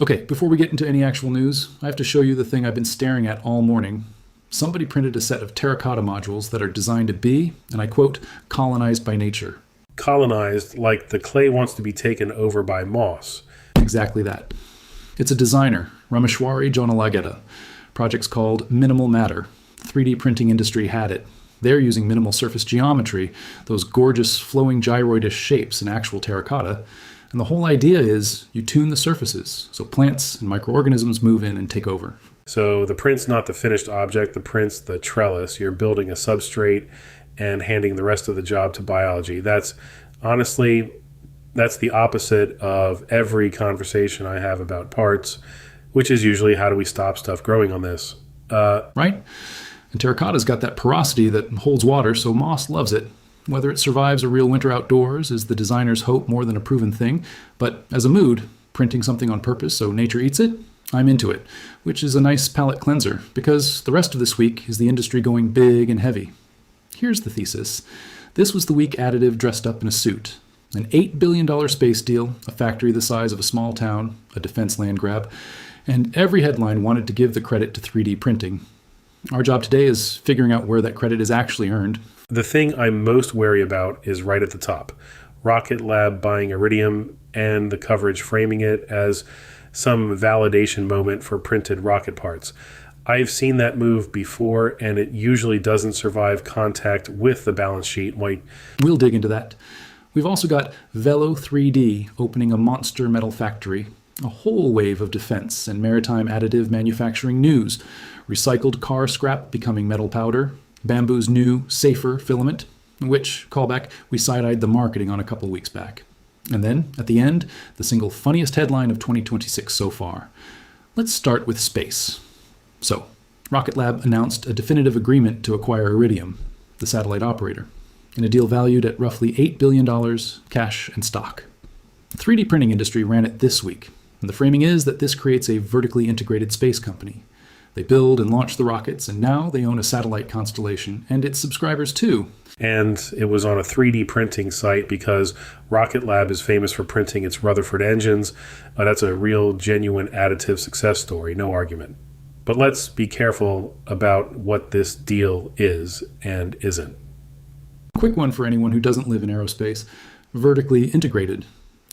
Okay, before we get into any actual news, I have to show you the thing I've been staring at all morning. Somebody printed a set of terracotta modules that are designed to be, and I quote, colonized by nature. Colonized like the clay wants to be taken over by moss. Exactly that. It's a designer, Rameshwari Jonalageta. Project's called Minimal Matter. 3D printing industry had it. They're using minimal surface geometry, those gorgeous flowing gyroidish shapes in actual terracotta. And the whole idea is you tune the surfaces so plants and microorganisms move in and take over. So the print's not the finished object, the print's the trellis. You're building a substrate and handing the rest of the job to biology. That's the opposite of every conversation I have about parts, which is usually how do we stop stuff growing on this? Right? And terracotta's got that porosity that holds water, so moss loves it. Whether it survives a real winter outdoors is the designer's hope more than a proven thing, but as a mood, printing something on purpose so nature eats it, I'm into it, which is a nice palate cleanser, because the rest of this week is the industry going big and heavy. Here's the thesis. This was the week additive dressed up in a suit. An $8 billion space deal, a factory the size of a small town, a defense land grab, and every headline wanted to give the credit to 3D printing. Our job today is figuring out where that credit is actually earned. The thing I'm most wary about is right at the top. Rocket Lab buying Iridium and the coverage framing it as some validation moment for printed rocket parts. I've seen that move before, and it usually doesn't survive contact with the balance sheet. We'll dig into that. We've also got Velo 3D opening a monster metal factory, a whole wave of defense and maritime additive manufacturing news, recycled car scrap becoming metal powder, Bambu's new, safer filament, which, callback, we side-eyed the marketing on a couple weeks back. And then, at the end, the single funniest headline of 2026 so far. Let's start with space. So, Rocket Lab announced a definitive agreement to acquire Iridium, the satellite operator, in a deal valued at roughly $8 billion, cash and stock. The 3D printing industry ran it this week, and the framing is that this creates a vertically integrated space company. They build and launch the rockets, and now they own a satellite constellation, and its subscribers too. And it was on a 3D printing site because Rocket Lab is famous for printing its Rutherford engines. That's a real, genuine additive success story, no argument. But let's be careful about what this deal is and isn't. Quick one for anyone who doesn't live in aerospace. Vertically integrated.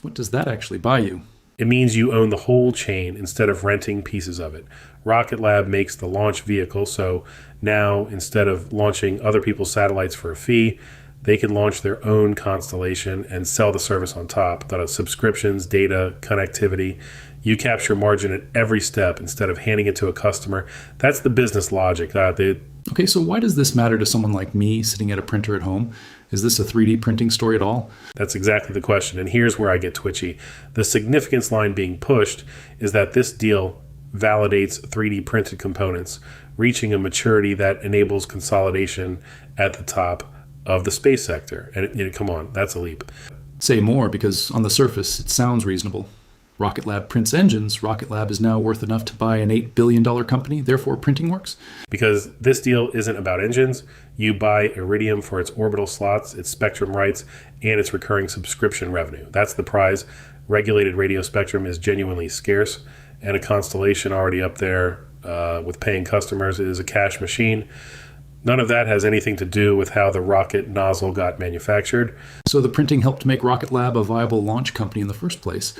What does that actually buy you? It means you own the whole chain instead of renting pieces of it. Rocket Lab makes the launch vehicle, so now instead of launching other people's satellites for a fee, they can launch their own constellation and sell the service on top. That is subscriptions, data, connectivity. You capture margin at every step instead of handing it to a customer. That's the business logic. Okay, so why does this matter to someone like me sitting at a printer at home? Is this a 3D printing story at all? That's exactly the question, and here's where I get twitchy. The significance line being pushed is that this deal validates 3D printed components, reaching a maturity that enables consolidation at the top of the space sector. And come on, that's a leap. Say more, because on the surface, it sounds reasonable. Rocket Lab prints engines. Rocket Lab is now worth enough to buy an $8 billion company, therefore printing works? Because this deal isn't about engines. You buy Iridium for its orbital slots, its spectrum rights, and its recurring subscription revenue. That's the prize. Regulated radio spectrum is genuinely scarce, and a constellation already up there with paying customers is a cash machine. None of that has anything to do with how the rocket nozzle got manufactured. So the printing helped make Rocket Lab a viable launch company in the first place.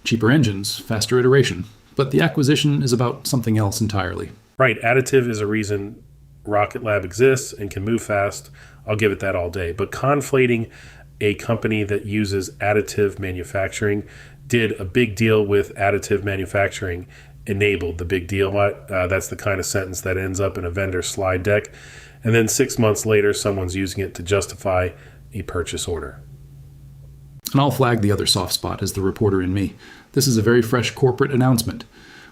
Cheaper engines, faster iteration. But the acquisition is about something else entirely. Right, additive is a reason Rocket Lab exists and can move fast. I'll give it that all day. But conflating a company that uses additive manufacturing did a big deal with additive manufacturing, enabled the big deal. That's the kind of sentence that ends up in a vendor slide deck. And then 6 months later, someone's using it to justify a purchase order. And I'll flag the other soft spot as the reporter in me. This is a very fresh corporate announcement.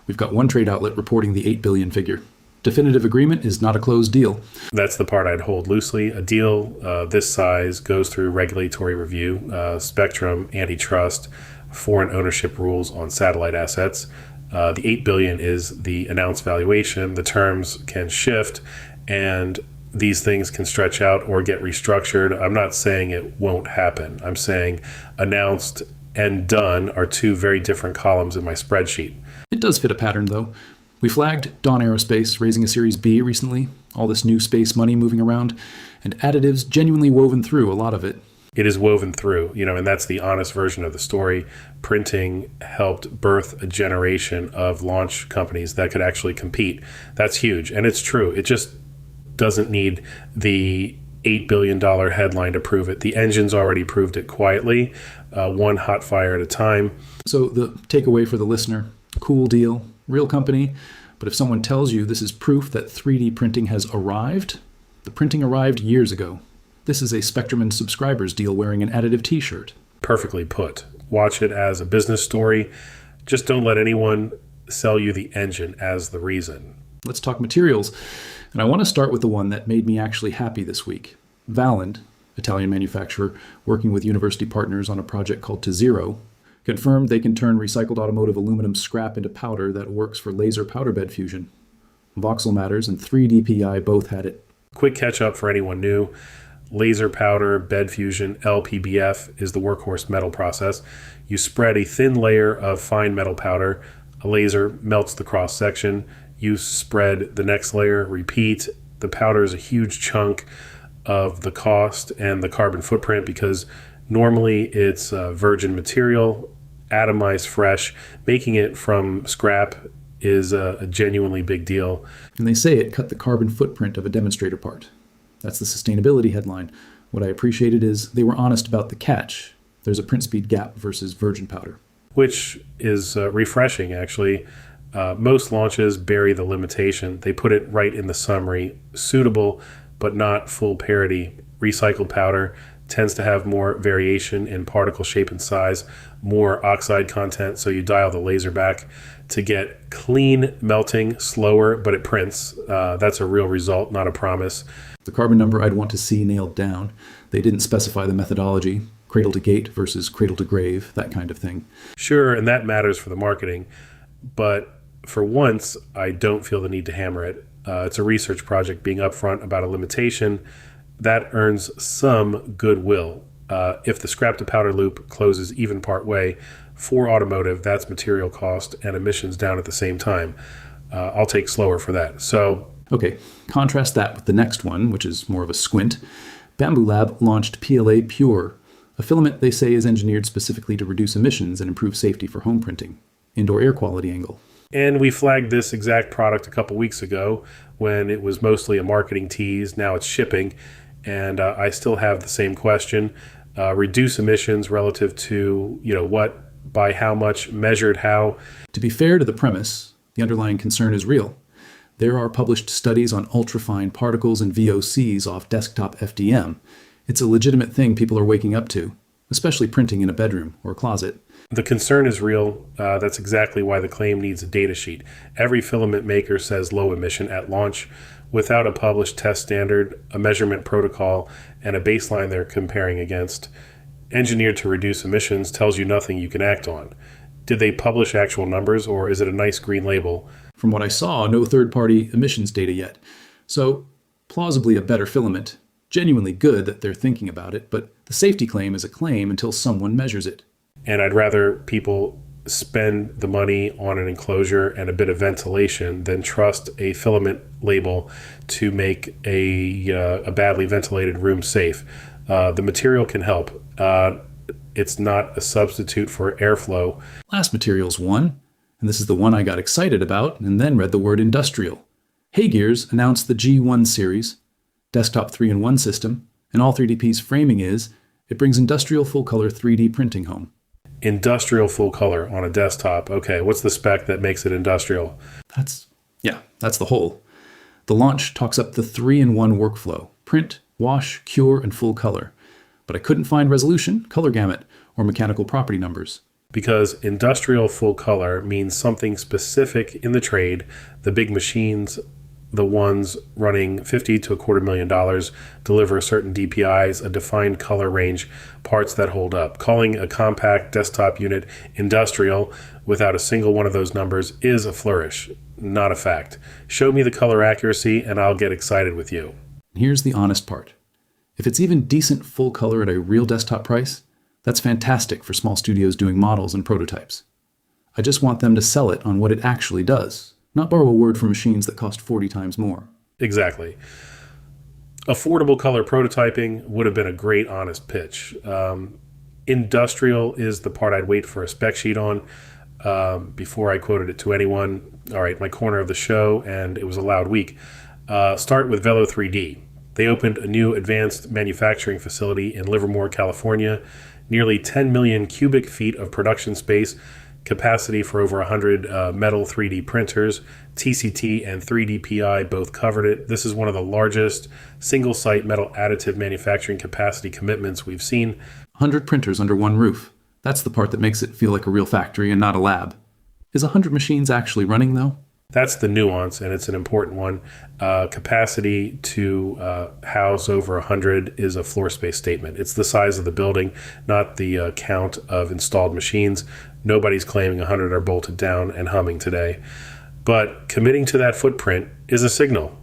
We've got one trade outlet reporting the $8 billion figure. Definitive agreement is not a closed deal. That's the part I'd hold loosely. A deal this size goes through regulatory review, spectrum, antitrust, foreign ownership rules on satellite assets. The $8 billion is the announced valuation. The terms can shift, and these things can stretch out or get restructured. I'm not saying it won't happen. I'm saying announced and done are two very different columns in my spreadsheet. It does fit a pattern, though. We flagged Dawn Aerospace raising a Series B recently, all this new space money moving around, and additives genuinely woven through a lot of it. It is woven through, and that's the honest version of the story. Printing helped birth a generation of launch companies that could actually compete. That's huge, and it's true. It just doesn't need the $8 billion headline to prove it. The engine's already proved it quietly, one hot fire at a time. So the takeaway for the listener, cool deal, real company, but if someone tells you this is proof that 3D printing has arrived, the printing arrived years ago. This is a Spectrum and Subscribers deal wearing an additive t-shirt. Perfectly put. Watch it as a business story. Just don't let anyone sell you the engine as the reason. Let's talk materials. And I want to start with the one that made me actually happy this week. Valand, Italian manufacturer working with university partners on a project called To Zero, confirmed they can turn recycled automotive aluminum scrap into powder that works for laser powder bed fusion. Voxel Matters and 3DPI both had it. Quick catch up for anyone new. Laser powder bed fusion, LPBF, is the workhorse metal process. You spread a thin layer of fine metal powder. A laser melts the cross section. You spread the next layer, repeat. The powder is a huge chunk of the cost and the carbon footprint because normally it's virgin material, atomized fresh. Making it from scrap is a genuinely big deal. And they say it cut the carbon footprint of a demonstrator part. That's the sustainability headline. What I appreciated is they were honest about the catch. There's a print speed gap versus virgin powder. Which is refreshing, actually. Most launches bury the limitation. They put it right in the summary. Suitable, but not full parity. Recycled powder tends to have more variation in particle shape and size, more oxide content, so you dial the laser back to get clean melting, slower, but it prints. That's a real result, not a promise. The carbon number I'd want to see nailed down. They didn't specify the methodology, cradle to gate versus cradle to grave, that kind of thing. Sure, and that matters for the marketing, but for once, I don't feel the need to hammer it. It's a research project. Being upfront about a limitation, that earns some goodwill. If the scrap to powder loop closes even part way, for automotive, that's material cost and emissions down at the same time. I'll take slower for that. Okay, contrast that with the next one, which is more of a squint. Bambu Lab launched PLA Pure, a filament they say is engineered specifically to reduce emissions and improve safety for home printing. Indoor air quality angle. And we flagged this exact product a couple weeks ago when it was mostly a marketing tease. Now it's shipping. And I still have the same question. Reduce emissions relative to, what, by how much, measured how. To be fair to the premise, the underlying concern is real. There are published studies on ultrafine particles and VOCs off desktop FDM. It's a legitimate thing people are waking up to, especially printing in a bedroom or a closet. The concern is real. That's exactly why the claim needs a data sheet. Every filament maker says low emission at launch. Without a published test standard, a measurement protocol, and a baseline they're comparing against, engineered to reduce emissions tells you nothing you can act on. Did they publish actual numbers, or is it a nice green label? From what I saw, no third-party emissions data yet. So, plausibly a better filament. Genuinely good that they're thinking about it, but the safety claim is a claim until someone measures it. And I'd rather people spend the money on an enclosure and a bit of ventilation than trust a filament label to make a badly ventilated room safe. The material can help. It's not a substitute for airflow. Last material's one, and this is the one I got excited about and then read the word industrial. Haygears announced the G1 series, desktop 3-in-1 system, and all 3DP's framing is, it brings industrial full-color 3D printing home. Industrial full color on a desktop. Okay, what's the spec that makes it industrial? That's the whole. The launch talks up the 3-in-1 workflow, print, wash, cure, and full color. But I couldn't find resolution, color gamut, or mechanical property numbers. Because industrial full color means something specific in the trade. The big machines, the ones running $50,000 to $250,000, deliver certain DPIs, a defined color range, parts that hold up. Calling a compact desktop unit industrial without a single one of those numbers is a flourish, not a fact. Show me the color accuracy and I'll get excited with you. Here's the honest part. If it's even decent full color at a real desktop price, That's fantastic for small studios doing models and prototypes. I just want them to sell it on what it actually does, not borrow a word from machines that cost 40 times more. Exactly. Affordable color prototyping would have been a great, honest pitch. Industrial is the part I'd wait for a spec sheet on before I quoted it to anyone. All right, my corner of the show, and it was a loud week. Start with Velo 3D. They opened a new advanced manufacturing facility in Livermore, California. Nearly 10 million cubic feet of production space, capacity for over 100 metal 3D printers. TCT and 3DPI both covered it. This is one of the largest single-site metal additive manufacturing capacity commitments we've seen. 100 printers under one roof. That's the part that makes it feel like a real factory and not a lab. Is 100 machines actually running, though? That's the nuance, and it's an important one. Capacity to house over 100 is a floor space statement. It's the size of the building, not the count of installed machines. Nobody's claiming 100 are bolted down and humming today. But committing to that footprint is a signal.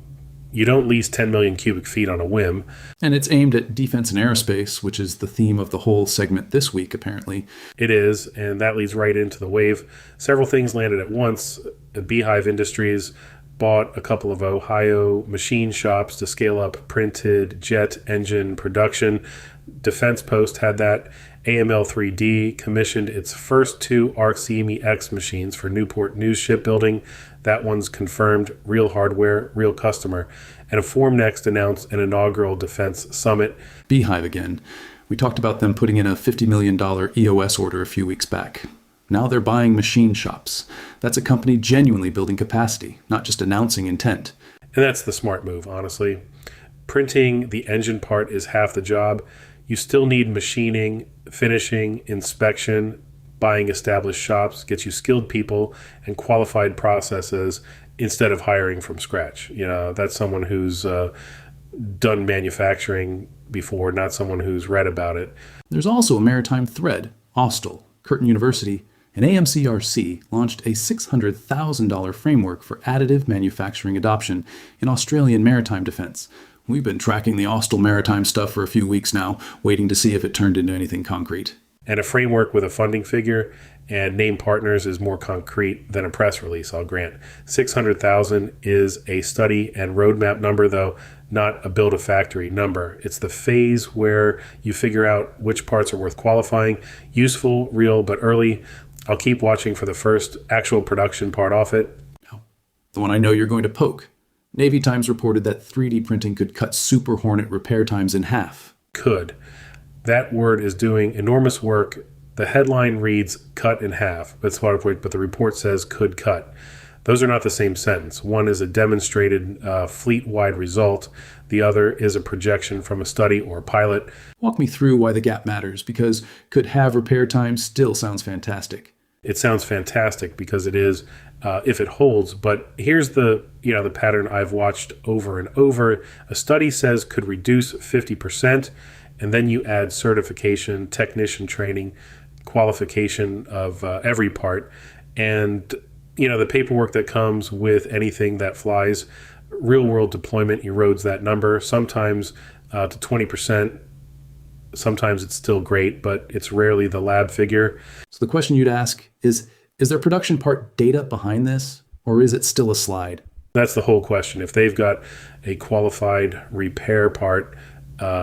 You don't lease 10 million cubic feet on a whim. And it's aimed at defense and aerospace, which is the theme of the whole segment this week, apparently. It is, and that leads right into the wave. Several things landed at once. Beehive Industries bought a couple of Ohio machine shops to scale up printed jet engine production. Defense Post had that. AML 3D commissioned its first two ARC-CME X machines for Newport News Shipbuilding. That one's confirmed, real hardware, real customer. And Formnext announced an inaugural defense summit. Beehive again. We talked about them putting in a $50 million EOS order a few weeks back. Now they're buying machine shops. That's a company genuinely building capacity, not just announcing intent. And that's the smart move, honestly. Printing the engine part is half the job. You still need machining, finishing, inspection. Buying established shops gets you skilled people and qualified processes instead of hiring from scratch. You know, that's someone who's done manufacturing before, not someone who's read about it. There's also a maritime thread. Austal, Curtin University, and AMCRC launched a $600,000 framework for additive manufacturing adoption in Australian maritime defense. We've been tracking the Austal maritime stuff for a few weeks now, waiting to see if it turned into anything concrete. And a framework with a funding figure and named partners is more concrete than a press release, I'll grant. 600,000 is a study and roadmap number, though, not a build a factory number. It's the phase where you figure out which parts are worth qualifying. Useful, real, but early. I'll keep watching for the first actual production part off it. The one I know you're going to poke. Navy Times reported that 3D printing could cut Super Hornet repair times in half. Could. That word is doing enormous work. The headline reads cut in half, but the report says could cut. Those are not the same sentence. One is a demonstrated fleet-wide result. The other is a projection from a study or pilot. Walk me through why the gap matters, because could have repair time still sounds fantastic. It sounds fantastic because it is, if it holds. But here's the pattern I've watched over and over. A study says could reduce 50%, and then you add certification, technician training, qualification of every part, and the paperwork that comes with anything that flies. Real-world deployment erodes that number, sometimes to 20%. Sometimes it's still great, but it's rarely the lab figure. So the question you'd ask is there production part data behind this, or is it still a slide? That's the whole question. If they've got a qualified repair part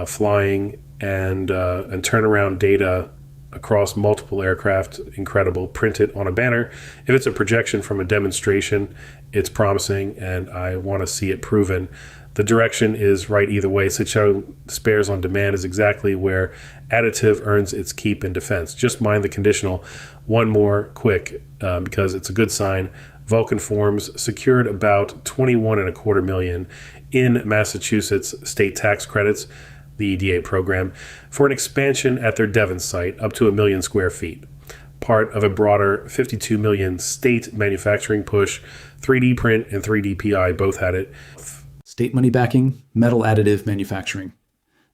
flying and turnaround data across multiple aircraft, incredible, print it on a banner. If it's a projection from a demonstration, it's promising, and I want to see it proven. The direction is right either way. Sitcho spares on demand is exactly where additive earns its keep in defense. Just mind the conditional. One more quick, because it's a good sign. Vulcan Forms secured about $21.25 million in Massachusetts state tax credits, the EDA program, for an expansion at their Devon site up to 1 million square feet. Part of a broader $52 million state manufacturing push. 3D print and 3DPI both had it. State money backing, metal additive manufacturing.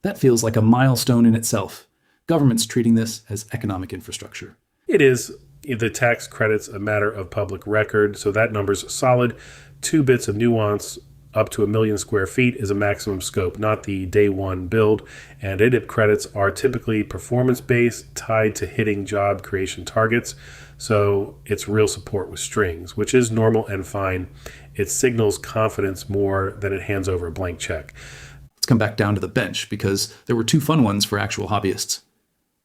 That feels like a milestone in itself. Government's treating this as economic infrastructure. It is. The tax credit's a matter of public record, so that number's solid. 2 bits of nuance. up to 1 million square feet is a maximum scope, not the day one build. And ADIP credits are typically performance-based, tied to hitting job creation targets. So it's real support with strings, which is normal and fine. It signals confidence more than it hands over a blank check. Let's come back down to the bench because there were two fun ones for actual hobbyists.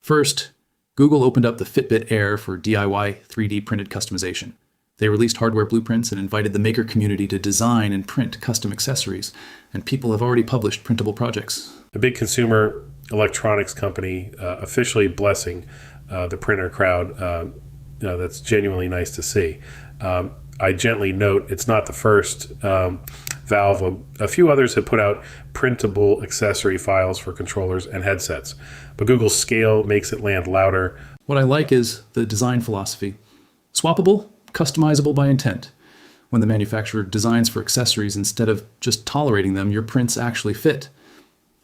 First, Google opened up the Fitbit Air for DIY 3D printed customization. They released hardware blueprints and invited the maker community to design and print custom accessories, and people have already published printable projects. A big consumer electronics company officially blessing the printer crowd. That's genuinely nice to see. I gently note it's not the first Valve. A few others have put out printable accessory files for controllers and headsets, but Google's scale makes it land louder. What I like is the design philosophy. Swappable, customizable by intent. When the manufacturer designs for accessories instead of just tolerating them, your prints actually fit.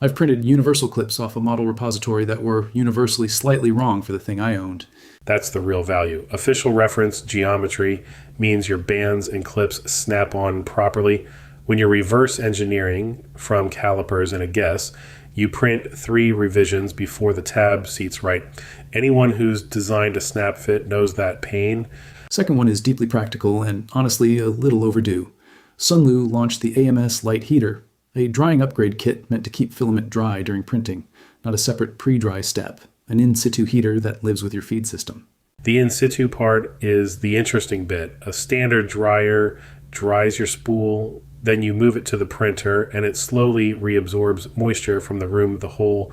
I've printed universal clips off a model repository that were universally slightly wrong for the thing I owned. That's the real value. Official reference geometry means your bands and clips snap on properly. When you're reverse engineering from calipers and a guess, you print 3 revisions before the tab seats right. Anyone who's designed a snap fit knows that pain. Second one is deeply practical and honestly a little overdue. Sunlu launched the AMS Light Heater, a drying upgrade kit meant to keep filament dry during printing, not a separate pre-dry step, an in-situ heater that lives with your feed system. The in-situ part is the interesting bit. A standard dryer dries your spool, then you move it to the printer, and it slowly reabsorbs moisture from the room of the whole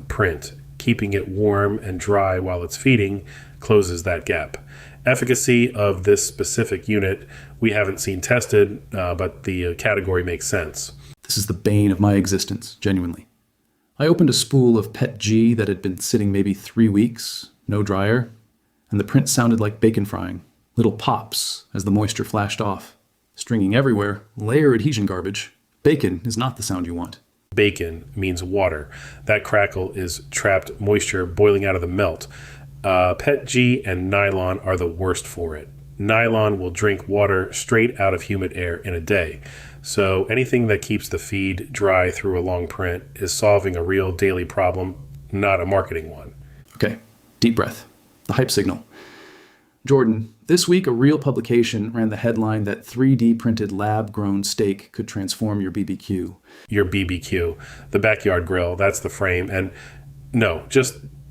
print. Keeping it warm and dry while it's feeding closes that gap. Efficacy of this specific unit we haven't seen tested, but the category makes sense. This is the bane of my existence, genuinely. I opened a spool of PET G that had been sitting maybe 3 weeks, no dryer, and the print sounded like bacon frying, little pops as the moisture flashed off. Stringing everywhere, layer adhesion garbage. Bacon is not the sound you want. Bacon means water. That crackle is trapped moisture boiling out of the melt. PET G and nylon are the worst for it. Nylon will drink water straight out of humid air in a day. So anything that keeps the feed dry through a long print is solving a real daily problem, not a marketing one. Okay, deep breath. The hype signal. Jordan, this week a real publication ran the headline that 3D printed lab-grown steak could transform your BBQ. Your BBQ, the backyard grill, that's the frame. And no,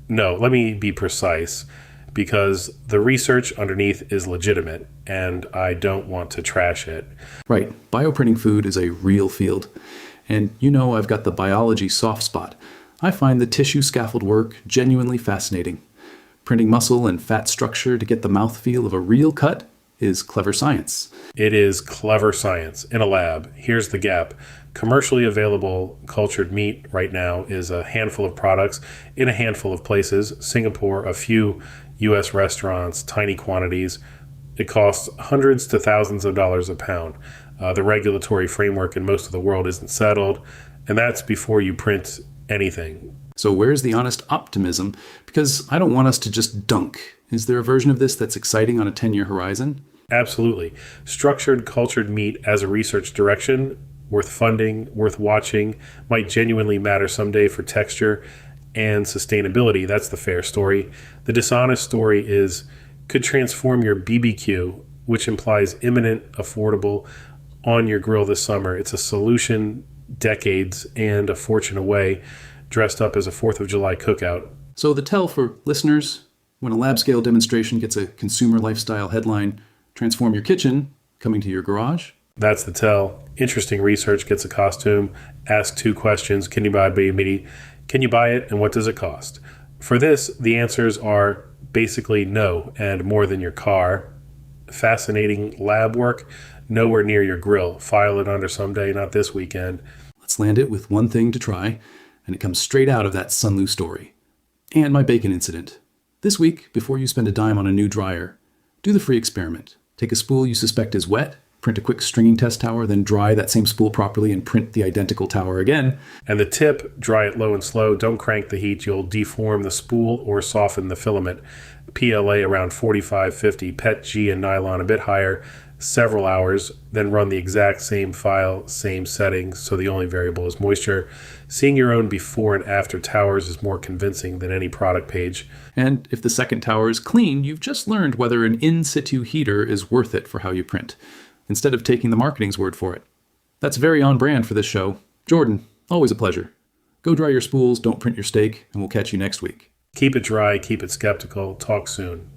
let me be precise, because the research underneath is legitimate, and I don't want to trash it. Right, bioprinting food is a real field. And you know I've got the biology soft spot. I find the tissue scaffold work genuinely fascinating. Printing muscle and fat structure to get the mouthfeel of a real cut is clever science. It is clever science in a lab. Here's the gap. Commercially available cultured meat right now is a handful of products in a handful of places. Singapore, a few U.S. restaurants, tiny quantities. It costs hundreds to thousands of dollars a pound. The regulatory framework in most of the world isn't settled, and that's before you print anything. So where's the honest optimism? Because I don't want us to just dunk. Is there a version of this that's exciting on a 10-year horizon? Absolutely. Structured cultured meat as a research direction, worth funding, worth watching, might genuinely matter someday for texture and sustainability. That's the fair story. The dishonest story is could transform your BBQ, which implies imminent, affordable, on your grill this summer. It's a solution decades and a fortune away, dressed up as a 4th of July cookout. So the tell for listeners, when a lab-scale demonstration gets a consumer lifestyle headline, transform your kitchen, coming to your garage? That's the tell. Interesting research gets a costume, ask 2 questions. Can you buy it, and what does it cost? For this, the answers are basically no, and more than your car. Fascinating lab work, nowhere near your grill. File it under someday, not this weekend. Let's land it with one thing to try, and it comes straight out of that Sunlu story. And my bacon incident. This week, before you spend a dime on a new dryer, do the free experiment. Take a spool you suspect is wet, print a quick stringing test tower, then dry that same spool properly and print the identical tower again. And the tip, dry it low and slow. Don't crank the heat. You'll deform the spool or soften the filament. PLA around 45-50, PET G and nylon a bit higher. several hours, then run the exact same file, same settings, so the only variable is moisture. Seeing your own before and after towers is more convincing than any product page. And if the second tower is clean, you've just learned whether an in-situ heater is worth it for how you print, instead of taking the marketing's word for it. That's very on brand for this show. Jordan, always a pleasure. Go dry your spools, don't print your steak, and we'll catch you next week. Keep it dry, keep it skeptical. Talk soon.